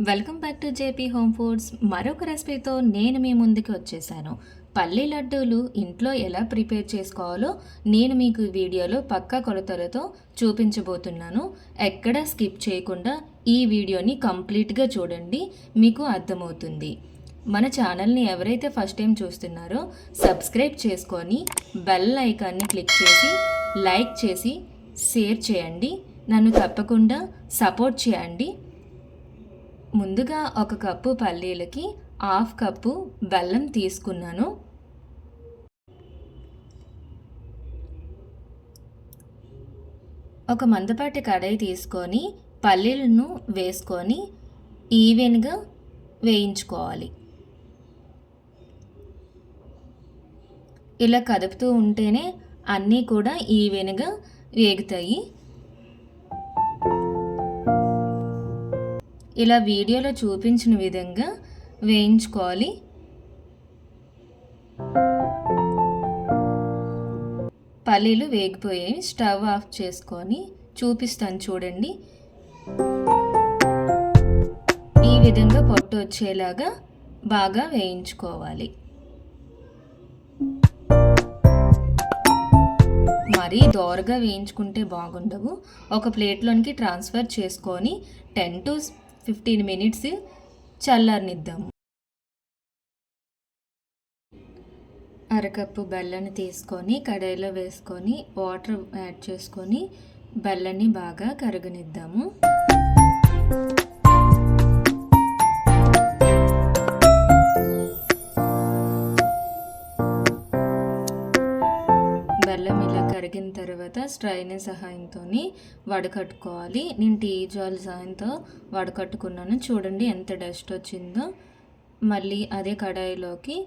Welcome back to JP home foods. మరొక రెసిపీతో నేను మీ ముందుకు వచ్చేసాను. పల్లి లడ్డూలు ఇంట్లో ఎలా ప్రిపేర్ చేసుకోవాలో నేను మీకు ఈ వీడియోలో పక్కా కొలతలతో చూపించబోతున్నాను. ఎక్కడా స్కిప్ చేయకుండా ఈ వీడియోని కంప్లీట్గా చూడండి, మీకు అర్థమవుతుంది. మన ఛానల్ని ఎవరైతే ఫస్ట్ టైం చూస్తున్నారో సబ్స్క్రైబ్ చేసుకొని బెల్ ఐకాన్ని క్లిక్ చేసి లైక్ చేసి షేర్ చేయండి. నన్ను తప్పకుండా సపోర్ట్ చేయండి. ముందుగా ఒక కప్పు పల్లీలకి హాఫ్ కప్పు బెల్లం తీసుకున్నాను. ఒక మందపాటి కడాయి తీసుకొని పల్లీలను వేసుకొని ఈవెన్గా వేయించుకోవాలి. ఇలా కదుపుతూ ఉంటేనే అన్నీ కూడా ఈవెన్గా వేగుతాయి. ఇలా వీడియోలో చూపించిన విధంగా వేయించుకోవాలి. పల్లీలు వేగిపోయాయి. స్టవ్ ఆఫ్ చేసుకొని చూపిస్తాను చూడండి. ఈ విధంగా పొట్టు వచ్చేలాగా బాగా వేయించుకోవాలి. మరీ దోరగా వేయించుకుంటే బాగుండవు. ఒక ప్లేట్లోనికి ట్రాన్స్ఫర్ చేసుకొని 10 to 15 minutes చల్లారనిద్దాము. అరకప్పు బెల్లాన్ని తీసుకొని కడాయిలో వేసుకొని వాటర్ యాడ్ చేసుకొని బెల్లాన్ని బాగా కరగనిద్దాము. బెల్లం ఇలా కరిగిన తర్వాత స్ట్రైన్ సహాయంతో వడకట్టుకోవాలి. నేను టీ జాల్ సహాయంతో వడకట్టుకున్నాను. చూడండి ఎంత డస్ట్ వచ్చిందో. మళ్ళీ అదే కడాయిలోకి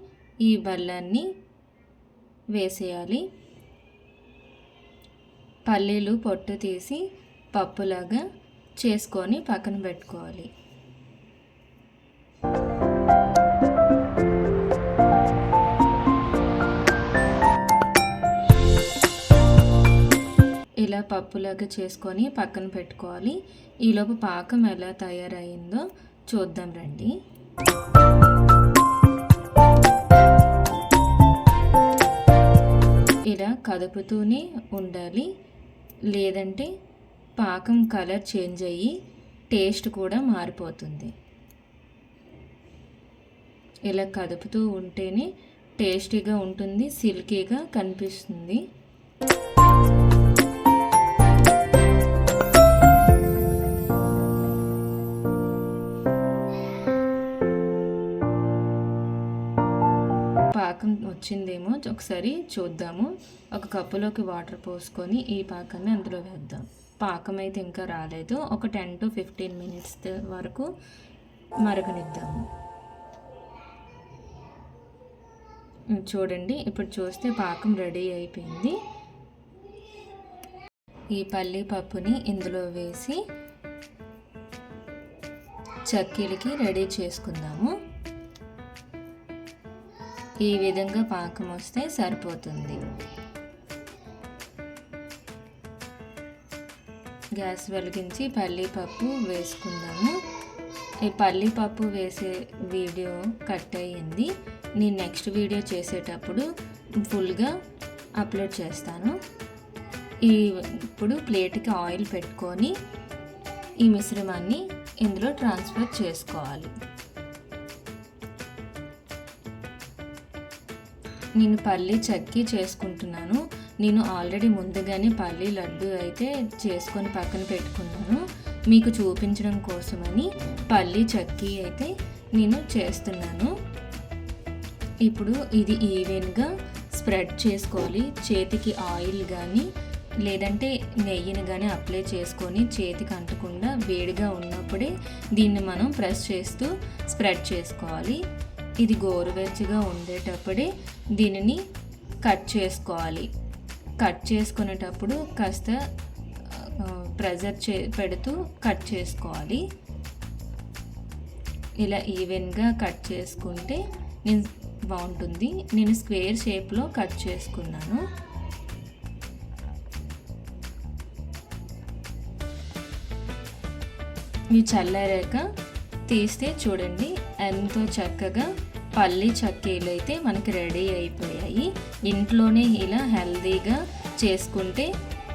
ఈ బెల్లాన్ని వేసేయాలి. పల్లీలు పొట్టు తీసి పప్పులాగా చేసుకొని పక్కన పెట్టుకోవాలి. ఇలా పప్పులాగా చేసుకొని పక్కన పెట్టుకోవాలి. ఈలోపు పాకం ఎలా తయారైందో చూద్దాం రండి. ఇలా కదుపుతూనే ఉండాలి, లేదంటే పాకం కలర్ చేంజ్ అయ్యి టేస్ట్ కూడా మారిపోతుంది. ఇలా కదుపుతూ ఉంటేనే టేస్టీగా ఉంటుంది, సిల్కీగా కనిపిస్తుంది. పాకం వచ్చిందేమో ఒకసారి చూద్దాము. ఒక కప్పులోకి వాటర్ పోసుకొని ఈ పాకాన్ని అందులో వేద్దాం. పాకం అయితే ఇంకా రాలేదు. ఒక 10 to 15 minutes వరకు మరగనిద్దాము. చూడండి, ఇప్పుడు చూస్తే పాకం రెడీ అయిపోయింది. ఈ పల్లి పప్పుని ఇందులో వేసి చక్కీలకి రెడీ చేసుకుందాము. ఈ విధంగా పాకం వస్తే సరిపోతుంది. గ్యాస్ వెలిగించి పల్లీపప్పు వేసుకుందాము. ఈ పల్లీపప్పు వేసే వీడియో కట్ అయ్యింది. నేను నెక్స్ట్ వీడియో చేసేటప్పుడు ఫుల్గా అప్లోడ్ చేస్తాను. ఇప్పుడు ప్లేట్కి ఆయిల్ పెట్టుకొని ఈ మిశ్రమాన్ని ఇందులో ట్రాన్స్ఫర్ చేసుకోవాలి. నేను పల్లి చక్కీ చేసుకుంటున్నాను. నేను ఆల్రెడీ ముందుగానే పల్లి లడ్డు అయితే చేసుకొని పక్కన పెట్టుకున్నాను. మీకు చూపించడం కోసమని పల్లి చక్కీ అయితే నేను చేస్తున్నాను. ఇప్పుడు ఇది ఈవెన్గా స్ప్రెడ్ చేసుకోవాలి. చేతికి ఆయిల్ కానీ లేదంటే నెయ్యిని కానీ అప్లై చేసుకొని చేతికి అంటకుండా వేడిగా ఉన్నప్పుడే దీన్ని మనం ప్రెస్ చేస్తూ స్ప్రెడ్ చేసుకోవాలి. ఇది గోరువెచ్చగా ఉండేటప్పుడే దీనిని కట్ చేసుకోవాలి. కట్ చేసుకునేటప్పుడు కాస్త ప్రెజర్ పెడుతూ కట్ చేసుకోవాలి. ఇలా ఈవెన్గా కట్ చేసుకుంటే బాగుంటుంది. నేను స్క్వేర్ షేప్లో కట్ చేసుకున్నాను. ఇవి చల్లారాక తీస్తే చూడండి ఎంతో చక్కగా పల్లి చక్కీలు అయితే మనకి రెడీ అయిపోయాయి. ఇంట్లోనే ఇలా హెల్తీగా చేసుకుంటే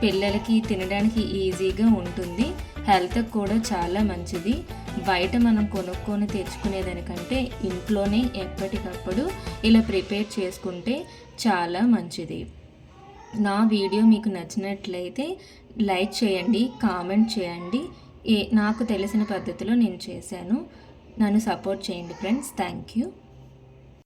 పిల్లలకి తినడానికి ఈజీగా ఉంటుంది, హెల్త్కి కూడా చాలా మంచిది. బయట మనం కొనుక్కొని తెచ్చుకునేదానికంటే ఇంట్లోనే ఎప్పటికప్పుడు ఇలా ప్రిపేర్ చేసుకుంటే చాలా మంచిది. నా వీడియో మీకు నచ్చినట్లయితే లైక్ చేయండి, కామెంట్ చేయండి. నాకు తెలిసిన పద్ధతిలో నేను చేశాను. నన్ను సపోర్ట్ చేయండి ఫ్రెండ్స్. Thank you.